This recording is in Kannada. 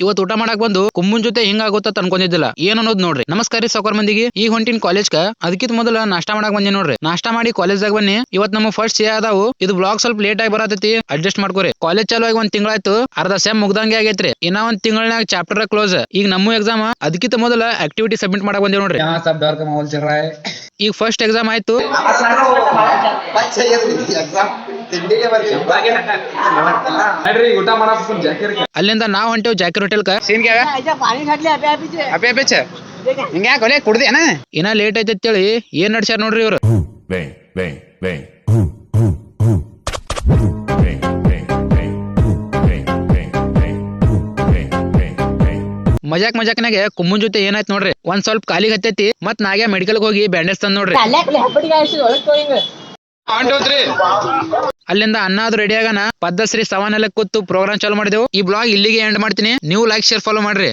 ಇವತ್ತು ಊಟ ಮಾಡಕ್ ಬಂದು ಕುಂಬುನ್ ಜೊತೆ ಹಿಂಗಾಗುತ್ತ ಅನ್ಕೊಂಡಿದ್ದಿಲ್ಲ ಏನ್ ಅನ್ನೋದು ನೋಡ್ರಿ. ನಮಸ್ಕಾರ ರೀ ಸಾವ್ಕಾರ ಮಂದಿಗೆ. ಈಗ ಹೊಂಟಿನ ಕಾಲೇಜ್ಗ ಅದಕ್ಕಿಂತ ಮೊದಲ ನಾಷ್ಟಾ ಮಾಡಕ್ ಬಂದಿ ನೋಡ್ರಿ. ನಾಷ್ಟಾ ಮಾಡಿ ಕಾಲೇಜ್ದಾಗ ಬನ್ನಿ. ಇವತ್ ನಮ್ಮ ಫಸ್ಟ್ ಸೇ ಅದಾವು. ಇದು ಬ್ಲಾಗ್ ಸ್ವಲ್ಪ ಲೇಟ್ ಆಗಿ ಬರತೈತಿ, ಅಡ್ಜಸ್ಟ್ ಮಾಡ್ಕೋರಿ. ಕಾಲೇಜ್ ಚಾಲು ಆಗಿ 1 ತಿಂಗಳಾಯ್ತು, ಅರ್ಧ ಸೆಮ್ ಮುಗ್ದಂಗೆ ಆಗೈತ್ರಿ. ಇನ್ನ 1 ತಿಂಗಳನಾಗ ಚಾಪ್ಟರ್ ಕ್ಲೋಸ್. ಈಗ ನಮ್ಮ ಎಕ್ಸಾಮ್ ಅದಕ್ಕಿಂತ ಮೊದಲ ಆಕ್ಟಿವಿಟಿ ಸಬ್ಮಿಟ್ ಮಾಡಕ್ ಬಂದೇವ್ ನೋಡ್ರಿ. ಈಗ ಫಸ್ಟ್ ಎಕ್ಸಾಮ್ ಆಯ್ತು. ಅಲ್ಲಿಂದ ನಾವ್ ಹೊಂಟೇವ್ ಜಾಕಿರ್ ಹೋಟೆಲ್ಕ. ಇನ್ನ ಲೇಟ್ ಐತಿ ಅಂತೇಳಿ ಏನ್ ನಡ್ಸ್ಯಾರ ನೋಡ್ರಿ ಇವ್ರು. ಮಜಾಕ್ನಾಗೆ ಕುಮ್ಮುನ್ ಜೊತೆ ಏನಾಯ್ತು ನೋಡ್ರಿ. ಒಂದ್ ಸ್ವಲ್ಪ ಕಾಲಿಗೆ ಹತ್ತೈತಿ, ಮತ್ ನಾಗ್ಯಾ ಮೆಡಿಕಲ್ ಹೋಗಿ ಬ್ಯಾಂಡೇಜ್ ತಂದ್ ನೋಡ್ರಿ. ಅಲ್ಲಿಂದ ಅನ್ನ ಅದು ರೆಡಿ ಆಗಾನ ಪದ್ಧಶ್ರೀ ಸವಾನೆಲ್ಲ ಕೂತು ಪ್ರೋಗ್ರಾಮ್ ಚಾಲು ಮಾಡಿದೆವು. ಈ ಬ್ಲಾಗ್ ಇಲ್ಲಿಗೆ ಎಂಡ್ ಮಾಡ್ತೀನಿ. ನೀವು ಲೈಕ್ ಶೇರ್ ಫಾಲೋ ಮಾಡ್ರಿ.